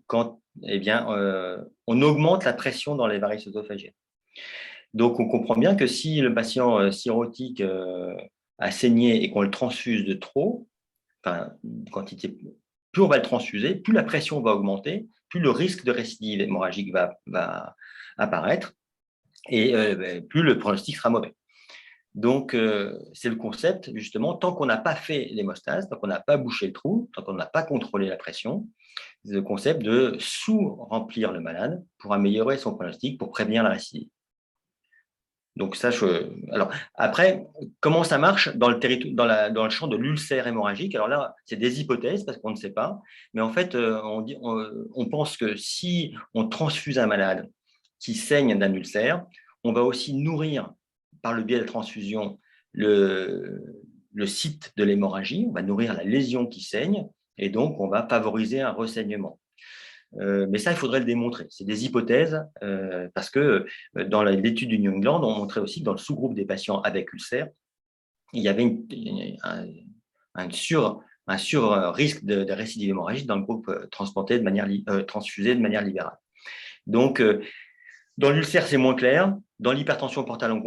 augmente la pression dans les varices œsophagiennes. Donc, on comprend bien que si le patient cirrhotique a saigné et qu'on le transfuse de trop, plus on va le transfuser, plus la pression va augmenter, plus le risque de récidive hémorragique va apparaître et plus le pronostic sera mauvais. Donc, c'est le concept, justement, tant qu'on n'a pas fait l'hémostase, tant qu'on n'a pas bouché le trou, tant qu'on n'a pas contrôlé la pression, c'est le concept de sous-remplir le malade pour améliorer son pronostic, pour prévenir la récidive. Donc ça, alors après, comment ça marche dans le champ de l'ulcère hémorragique? Alors là, c'est des hypothèses parce qu'on ne sait pas, mais en fait, on pense que si on transfuse un malade qui saigne d'un ulcère, on va aussi nourrir par le biais de la transfusion le site de l'hémorragie, on va nourrir la lésion qui saigne et donc on va favoriser un ressaignement. Mais ça, il faudrait le démontrer. C'est des hypothèses parce que dans l'étude du New England, on montrait aussi que dans le sous-groupe des patients avec ulcère, il y avait un sur risque de récidive hémorragique dans le groupe transfusé de manière libérale. Donc, dans l'ulcère, c'est moins clair. Dans l'hypertension portale, on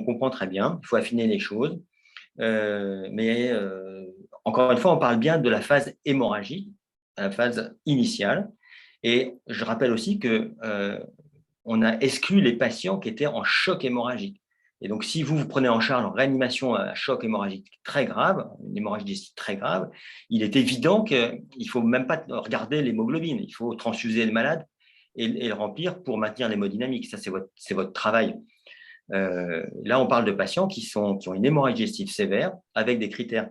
comprend très bien. Il faut affiner les choses. Mais encore une fois, on parle bien de la phase hémorragique, la phase initiale. Et je rappelle aussi que on a exclu les patients qui étaient en choc hémorragique. Et donc, si vous prenez en charge en réanimation un choc hémorragique très grave, une hémorragie digestive très grave, il est évident qu'il ne faut même pas regarder l'hémoglobine. Il faut transfuser le malade et le remplir pour maintenir l'hémodynamique. Ça, c'est votre travail. Là, on parle de patients qui ont une hémorragie digestive sévère avec des critères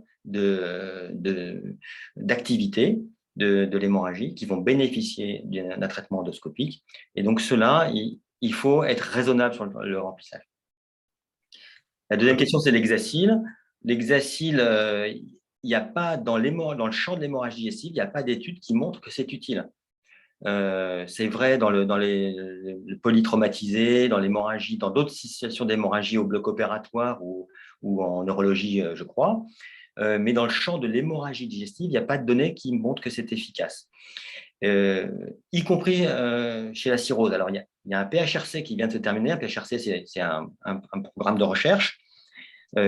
d'activité de l'hémorragie qui vont bénéficier d'un traitement endoscopique. Et donc, cela, il faut être raisonnable sur le remplissage. La deuxième question, c'est l'exacile. L'exacile, il n'y a pas dans le champ de l'hémorragie digestive, il n'y a pas d'études qui montrent que c'est utile. C'est vrai dans le polytraumatisé, dans l'hémorragie, dans d'autres situations d'hémorragie au bloc opératoire ou en neurologie, je crois. Mais dans le champ de l'hémorragie digestive, il n'y a pas de données qui montrent que c'est efficace, y compris chez la cirrhose. Alors, il y a un PHRC qui vient de se terminer. Un PHRC, c'est un programme de recherche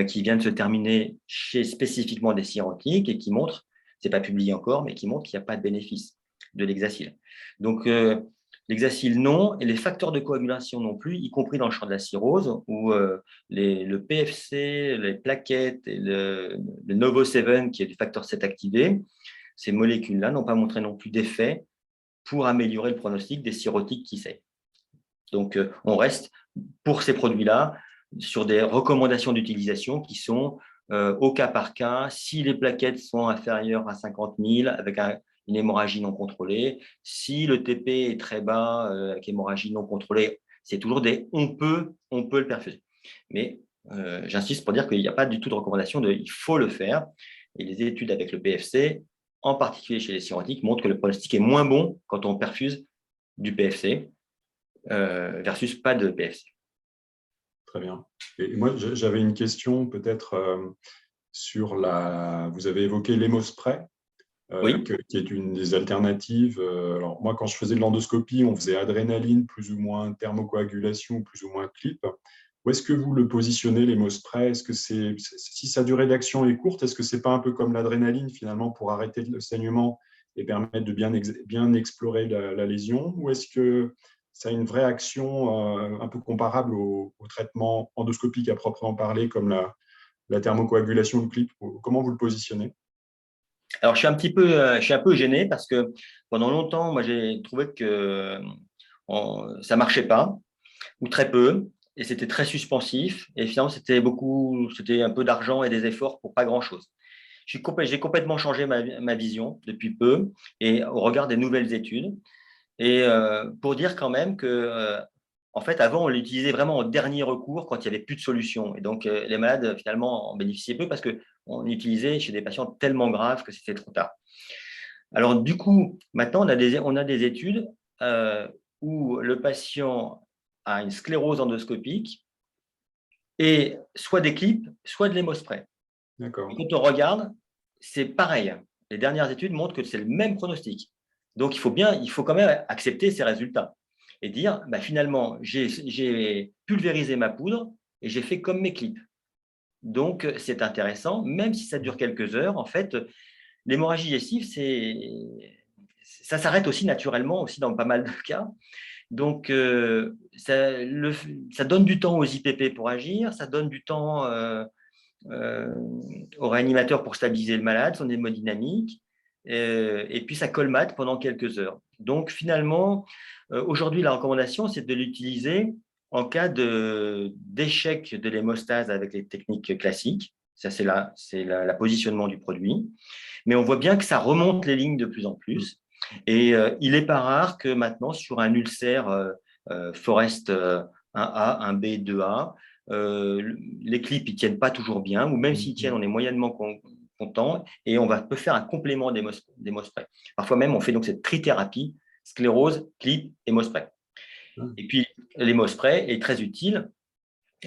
qui vient de se terminer chez spécifiquement des cirrhotiques et qui montre, ce n'est pas publié encore, mais qui montre qu'il n'y a pas de bénéfice de l'hexacyle. Donc, l'hexacyle, non, et les facteurs de coagulation non plus, y compris dans le champ de la cirrhose, où le PFC, les plaquettes et le Novo7, qui est du facteur 7 activé, ces molécules-là n'ont pas montré non plus d'effet pour améliorer le pronostic des cirrhotiques qui saignent. Donc, on reste, pour ces produits-là, sur des recommandations d'utilisation qui sont au cas par cas, si les plaquettes sont inférieures à 50 000 avec une hémorragie non contrôlée, si le TP est très bas avec hémorragie non contrôlée, c'est toujours on peut le perfuser. Mais j'insiste pour dire qu'il n'y a pas du tout de recommandation il faut le faire. Et les études avec le PFC, en particulier chez les cirrhotiques, montrent que le pronostic est moins bon quand on perfuse du PFC versus pas de PFC. Très bien. Et moi, j'avais une question peut-être sur vous avez évoqué l'hémospray, Oui. qui est une des alternatives. Alors moi, quand je faisais de l'endoscopie, on faisait adrénaline, plus ou moins thermocoagulation, plus ou moins clip. Où est-ce que vous le positionnez, l'hémospray? Est-ce que si sa durée d'action est courte, est-ce que c'est pas un peu comme l'adrénaline finalement pour arrêter le saignement et permettre de bien explorer la lésion? Ou est-ce que ça a une vraie action un peu comparable au traitement endoscopique à proprement parler, comme la thermocoagulation, le clip? Comment vous le positionnez? Alors, je suis un peu gêné parce que pendant longtemps, moi, j'ai trouvé que ça marchait pas ou très peu et c'était très suspensif et finalement, c'était un peu d'argent et des efforts pour pas grand-chose. J'ai complètement changé ma vision depuis peu et au regard des nouvelles études. Et pour dire quand même que, en fait, avant, on l'utilisait vraiment en dernier recours quand il n'y avait plus de solution. Et donc, les malades, finalement, en bénéficiaient peu parce qu'on l'utilisait chez des patients tellement graves que c'était trop tard. Alors, du coup, maintenant, on a des études où le patient a une sclérose endoscopique et soit des clips, soit de l'hémospray. D'accord. Et quand on regarde, c'est pareil. Les dernières études montrent que c'est le même pronostic. Donc, il faut quand même accepter ces résultats et dire, bah, finalement, j'ai pulvérisé ma poudre et j'ai fait comme mes clips. Donc, c'est intéressant, même si ça dure quelques heures. En fait, l'hémorragie digestive, ça s'arrête aussi naturellement, aussi dans pas mal de cas. Donc, ça donne du temps aux IPP pour agir, ça donne du temps au réanimateur pour stabiliser le malade, son hémodynamique, et puis ça colmate pendant quelques heures. Donc finalement, aujourd'hui, la recommandation, c'est de l'utiliser en cas d'échec de l'hémostase avec les techniques classiques. Ça, c'est la positionnement du produit. Mais on voit bien que ça remonte les lignes de plus en plus. Et il n'est pas rare que maintenant, sur un ulcère Forest 1A, 1B, 2A, les clips ils tiennent pas toujours bien, ou même s'ils tiennent, on est moyennement content, et peut faire un complément d'hémospray. Parfois même, on fait donc cette trithérapie, sclérose, clip, hémospray. Et puis, l'hémospray est très utile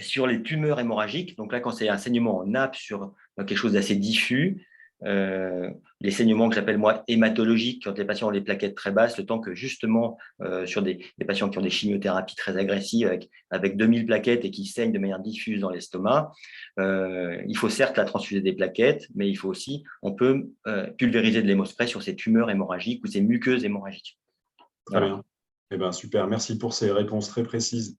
sur les tumeurs hémorragiques. Donc là, quand c'est un saignement en nappe sur quelque chose d'assez diffus, les saignements que j'appelle moi hématologiques, quand les patients ont les plaquettes très basses, le temps que justement sur des patients qui ont des chimiothérapies très agressives avec 2000 plaquettes et qui saignent de manière diffuse dans l'estomac, il faut certes la transfuser des plaquettes, mais il faut aussi, on peut pulvériser de l'hémospray sur ces tumeurs hémorragiques ou ces muqueuses hémorragiques. Très bien. Eh ben, super, merci pour ces réponses très précises.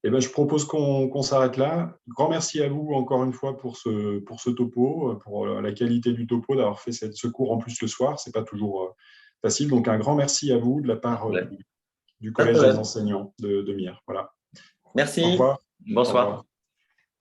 Eh ben, je propose qu'on s'arrête là. Grand merci à vous encore une fois pour ce topo, pour la qualité du topo, d'avoir fait ce cours en plus le soir. Ce n'est pas toujours facile. Donc, un grand merci à vous de la part du Pas de Collège des problème. enseignants de Mire. Voilà. Au Merci. revoir. Au Bonsoir. revoir.